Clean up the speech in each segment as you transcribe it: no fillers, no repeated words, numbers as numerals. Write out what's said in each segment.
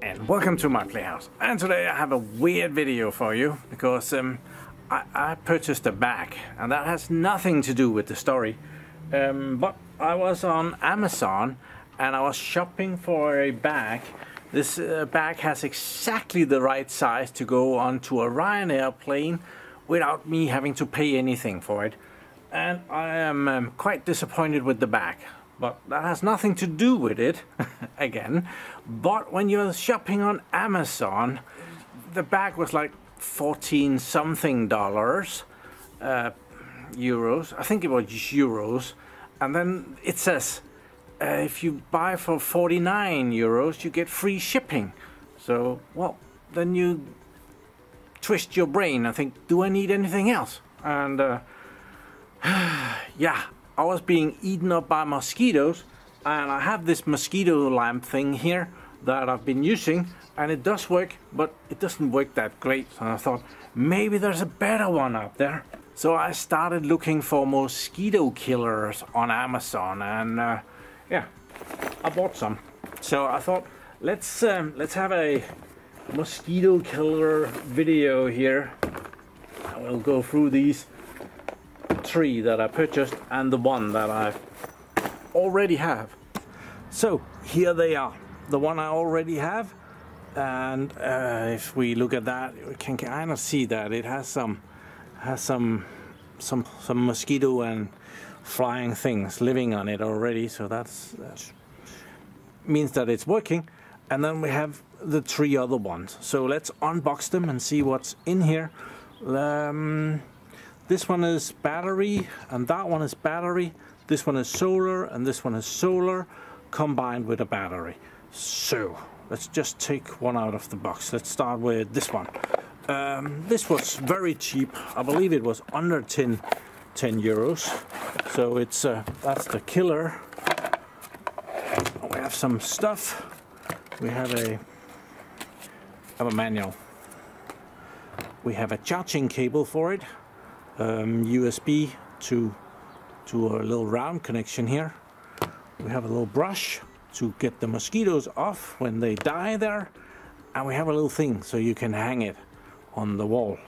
And welcome to my playhouse. And today I have a weird video for you because I purchased a bag, and that has nothing to do with the story. But I was on Amazon and I was shopping for a bag. This bag has exactly the right size to go onto a Ryanair plane without me having to pay anything for it. And I am quite disappointed with the bag. But that has nothing to do with it, again. But when you're shopping on Amazon, the bag was like 14 something dollars, euros. I think it was euros. And then it says, if you buy for 49 euros, you get free shipping. So, well, then you twist your brain and think, do I need anything else? And yeah. I was being eaten up by mosquitoes, and I have this mosquito lamp thing here that I've been using, and it does work, but it doesn't work that great. So I thought maybe there's a better one out there. So I started looking for mosquito killers on Amazon, and yeah, I bought some. So I thought let's have a mosquito killer video here. I will go through these 3 that I purchased and the one that I already have. So here they are, the one I already have, and if we look at that, we can kind of see that it has some mosquito and flying things living on it already. So that means that it's working. And then we have the 3 other ones. So let's unbox them and see what's in here. This one is battery, and that one is battery. This one is solar, and this one is solar combined with a battery. So let's just take one out of the box. Let's start with this one. This was very cheap. I believe it was under 10 euros. So it's that's the killer. We have some stuff. We have a manual. We have a charging cable for it. USB to a little round connection here. We have a little brush to get the mosquitoes off when they die there, and we have a little thing so you can hang it on the wall.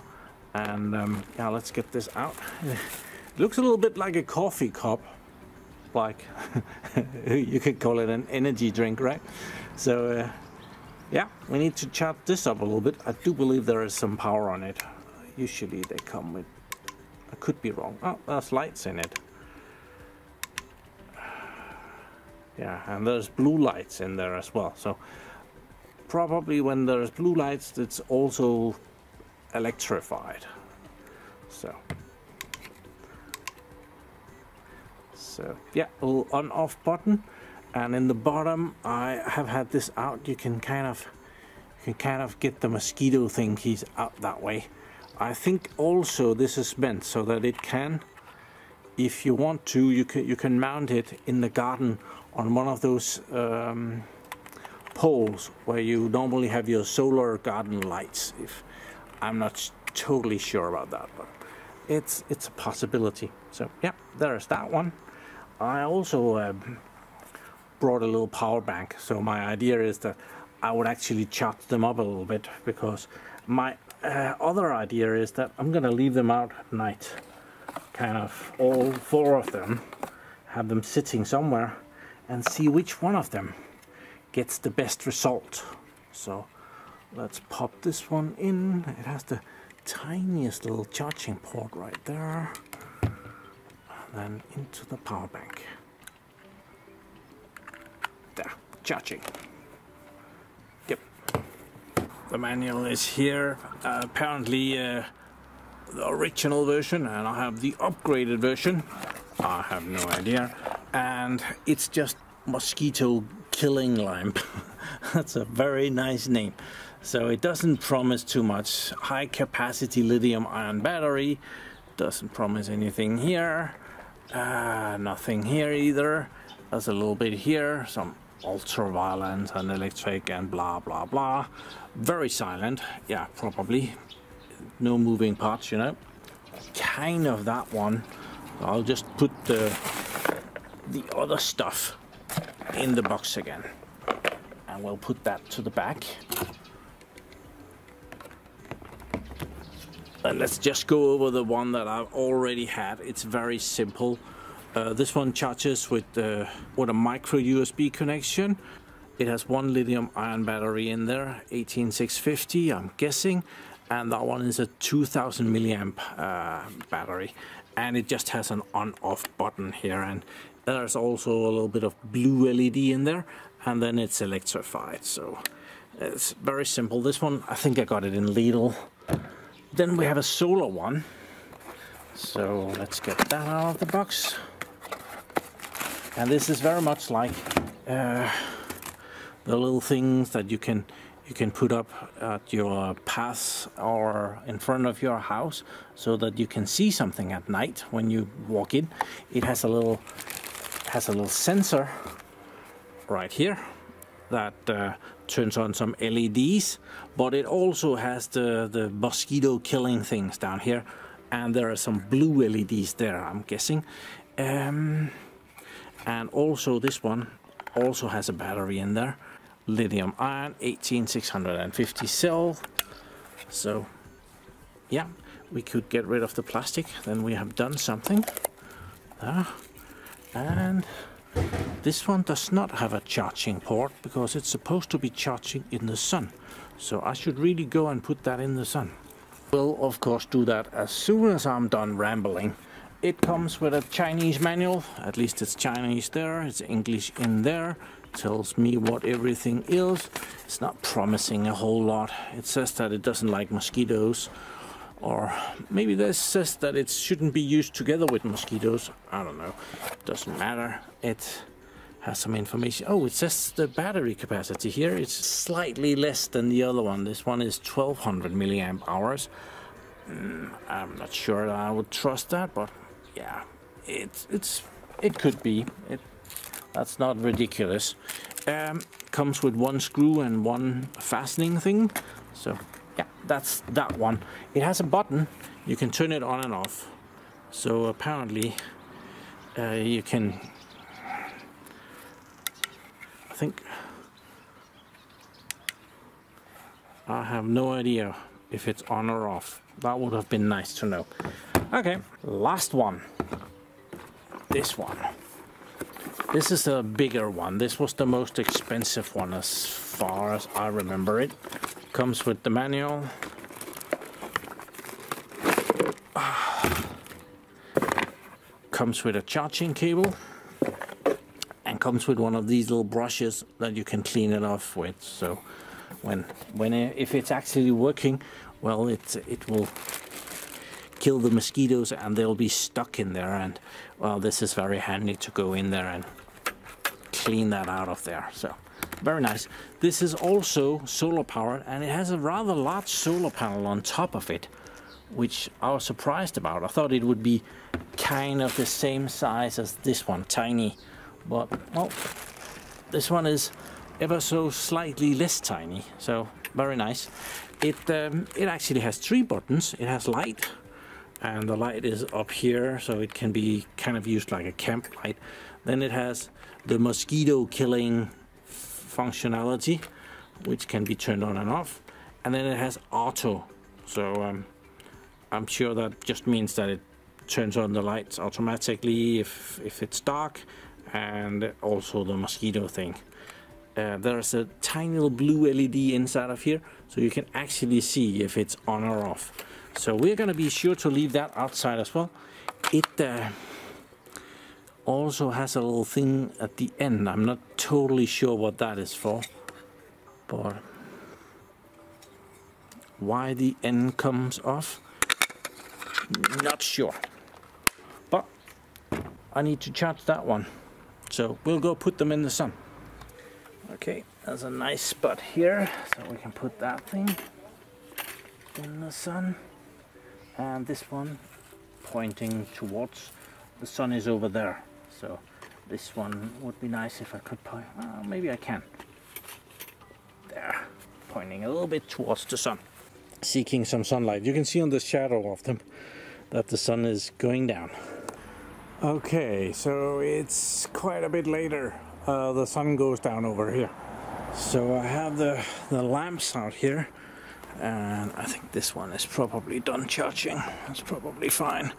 And yeah, let's get this out. It looks a little bit like a coffee cup, like you could call it an energy drink, right? So yeah, we need to charge this up a little bit. I do believe there is some power on it. Usually they come with, I could be wrong. Oh, there's lights in it. Yeah, and there's blue lights in there as well. So probably when there's blue lights, it's also electrified. So yeah, a little on-off button, and in the bottom I have had this out. You can kind of get the mosquito thingies out that way. I think also this is meant so that it can, if you want to, you can mount it in the garden on one of those poles where you normally have your solar garden lights. I'm not totally sure about that, but it's a possibility. So yeah, there's that one. I also brought a little power bank. So my idea is that I would actually charge them up a little bit, because my other idea is that I'm gonna leave them out at night, kind of all 4 of them, have them sitting somewhere and see which one of them gets the best result. So let's pop this one in. It has the tiniest little charging port right there, and then into the power bank. There, charging. Yep. The manual is here. Apparently the original version, and I have the upgraded version. I have no idea. And it's just mosquito killing lamp. That's a very nice name. So it doesn't promise too much. High capacity lithium ion battery. Doesn't promise anything here. Nothing here either. There's a little bit here. Some ultraviolet and electric and blah blah blah. Very silent. Yeah, probably. No moving parts, you know. Kind of that one. I'll just put the the other stuff in the box again. And we'll put that to the back. And let's just go over the one that I've already had. It's very simple. This one charges with a micro USB connection. It has one lithium ion battery in there, 18650 I'm guessing, and that one is a 2000 milliamp battery, and it just has an on-off button here, and there's also a little bit of blue LED in there, and then it's electrified. So it's very simple. This one, I think I got it in Lidl. Then we have a solar one, so let's get that out of the box. And this is very much like the little things that you can put up at your paths or in front of your house, so that you can see something at night when you walk in. It has a little sensor right here that turns on some LEDs, but it also has the mosquito killing things down here, and there are some blue LEDs there, I'm guessing. And also this one also has a battery in there, lithium ion, 18650 cell. So yeah, we could get rid of the plastic, then we have done something there. And this one does not have a charging port because it's supposed to be charging in the sun. So I should really go and put that in the sun. We'll of course do that as soon as I'm done rambling. It comes with a Chinese manual, at least it's Chinese there, it's English in there. Tells me what everything is. It's not promising a whole lot. It says that it doesn't like mosquitoes, or maybe this says that it shouldn't be used together with mosquitoes. I don't know. Doesn't matter. It has some information. Oh, it says the battery capacity here. It's slightly less than the other one. This one is 1200 milliamp hours. I'm not sure that I would trust that, but yeah, it could be. That's not ridiculous. Comes with one screw and one fastening thing. So yeah, that's that one. It has a button. You can turn it on and off. So apparently you can, I think, I have no idea if it's on or off. That would have been nice to know. Okay, last one. This one. This is a bigger one. This was the most expensive one as far as I remember it. Comes with the manual. Comes with a charging cable. And comes with one of these little brushes that you can clean it off with. So if it's actually working, well, it will kill the mosquitoes and they'll be stuck in there, and well, this is very handy to go in there and clean that out of there. So very nice. This is also solar powered, and it has a rather large solar panel on top of it, which I was surprised about. I thought it would be kind of the same size as this one, tiny, but well, this one is ever so slightly less tiny, so very nice. It actually has 3 buttons. It has light, and the light is up here, so it can be kind of used like a camp light. Then it has the mosquito killing functionality, which can be turned on and off. And then it has auto, so I'm sure that just means that it turns on the lights automatically if it's dark, and also the mosquito thing. There's a tiny little blue LED inside of here, so you can actually see if it's on or off. So we're going to be sure to leave that outside as well. It also has a little thing at the end. I'm not totally sure what that is for, but why the end comes off, not sure. But I need to charge that one, so we'll go put them in the sun. Okay, there's a nice spot here, so we can put that thing in the sun. And this one pointing towards the sun is over there, so this one would be nice if I could point. Maybe I can. There, pointing a little bit towards the sun, seeking some sunlight. You can see on the shadow of them that the sun is going down. Okay, so it's quite a bit later. The sun goes down over here. So I have the lamps out here, and I think this one is probably done charging. That's probably fine.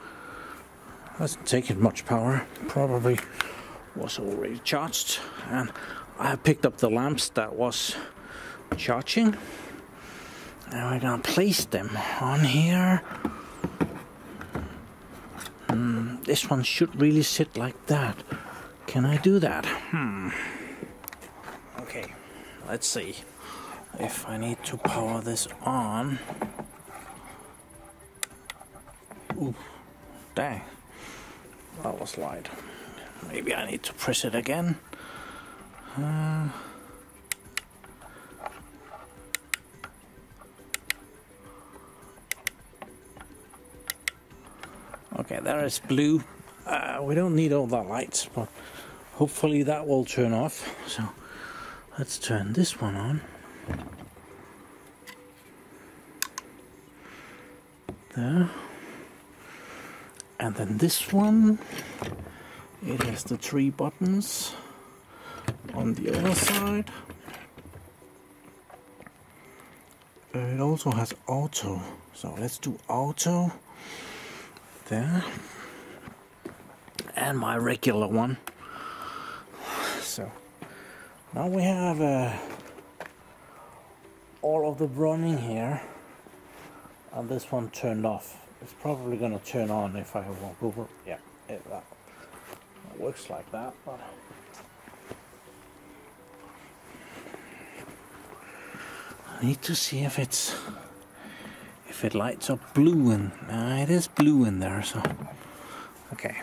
Hasn't taken much power. Probably was already charged. And I have picked up the lamps that was charging. And we're gonna place them on here. This one should really sit like that. Can I do that? Okay, let's see if I need to power this on. Ooh, dang, that was light. Maybe I need to press it again. Okay, there is blue. We don't need all that lights, but hopefully that will turn off. So let's turn this one on. There. And then this one, it has the 3 buttons on the other side. It also has auto, so let's do auto. There. And my regular one. So now we have all of the running here, and this one turned off. It's probably going to turn on if I walk over. Yeah, that works like that. But I need to see if it lights up blue, and it is blue in there. So okay.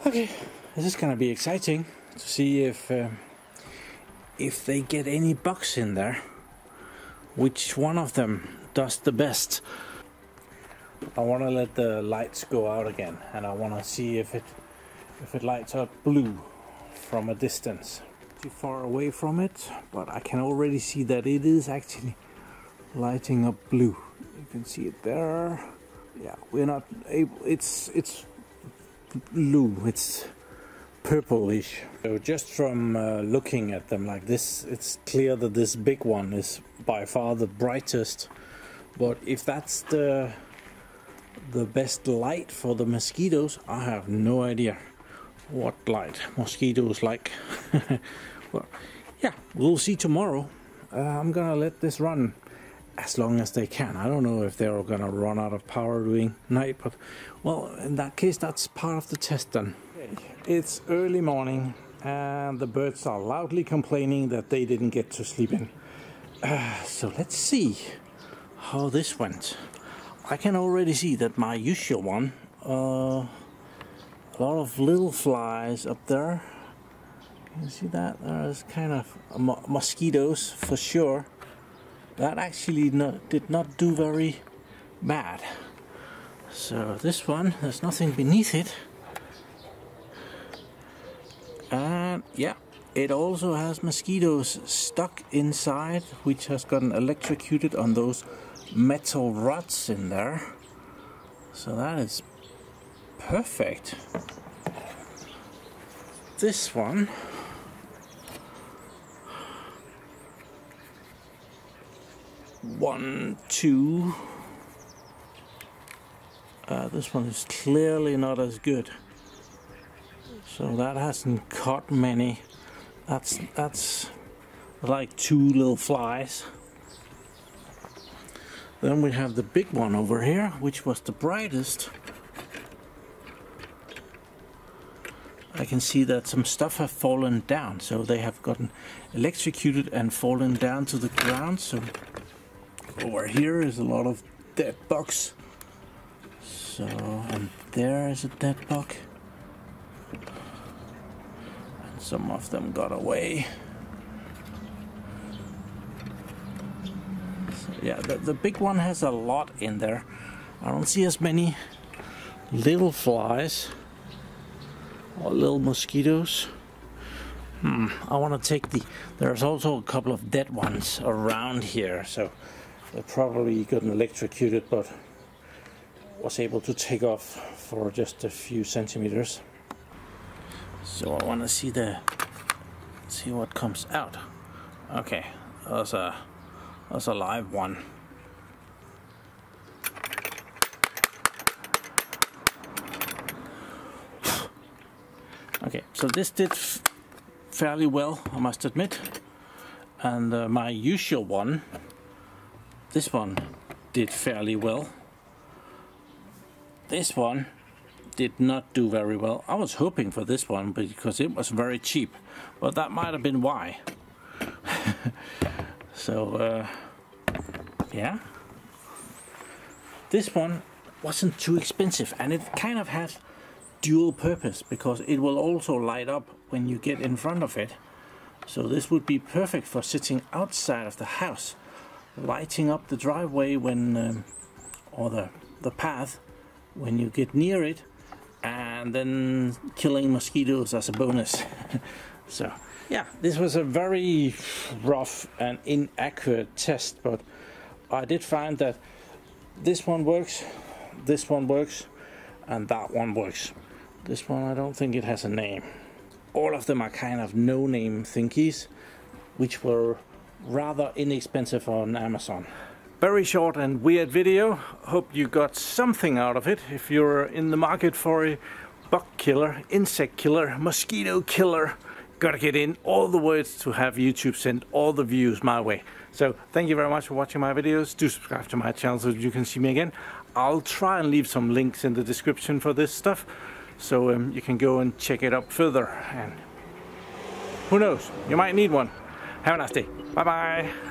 Okay, this is gonna be exciting to see if they get any bugs in there. Which one of them does the best? I want to let the lights go out again, and I want to see if it lights up blue from a distance. Too far away from it, but I can already see that it is actually lighting up blue. You can see it there. Yeah, we're not able. It's blue. It's purplish. So just from looking at them like this, it's clear that this big one is by far the brightest. But if that's the best light for the mosquitoes, I have no idea what light mosquitoes like. Well, yeah, we'll see tomorrow. I'm gonna let this run as long as they can. I don't know if they're gonna run out of power during night, but well, in that case, that's part of the test then. It's early morning, and the birds are loudly complaining that they didn't get to sleep in. So let's see how this went. I can already see that my usual one, a lot of little flies up there. You see that? There's kind of mosquitoes for sure. That actually did not do very bad. So this one, there's nothing beneath it. And yeah, it also has mosquitoes stuck inside, which has gotten electrocuted on those metal rods in there. So that is perfect. This one, one, two. This one is clearly not as good. So that hasn't caught many. That's like 2 little flies. Then we have the big one over here, which was the brightest. I can see that some stuff have fallen down, so they have gotten electrocuted and fallen down to the ground. So over here is a lot of dead bugs. So, and there is a dead bug. And some of them got away. So yeah, the big one has a lot in there. I don't see as many little flies or little mosquitoes. I want to take there's also a couple of dead ones around here, so they're probably gotten electrocuted, but was able to take off for just a few centimeters. So I want to see what comes out. Okay, that's a live one. Okay, so this did fairly well, I must admit, and my usual one, this one, did fairly well. This one did not do very well. I was hoping for this one because it was very cheap, but that might have been why. So yeah, this one wasn't too expensive, and it kind of had dual purpose because it will also light up when you get in front of it. So this would be perfect for sitting outside of the house, lighting up the driveway when or the path when you get near it, and then killing mosquitoes as a bonus. So yeah, this was a very rough and inaccurate test, but I did find that this one works, and that one works. This one, I don't think it has a name. All of them are kind of no-name thingies, which were rather inexpensive on Amazon. Very short and weird video. Hope you got something out of it. If you're in the market for a bug killer, insect killer, mosquito killer, gotta get in all the words to have YouTube send all the views my way. So thank you very much for watching my videos. Do subscribe to my channel so you can see me again. I'll try and leave some links in the description for this stuff, so you can go and check it out further, and who knows, you might need one. Have a nice day. Bye bye.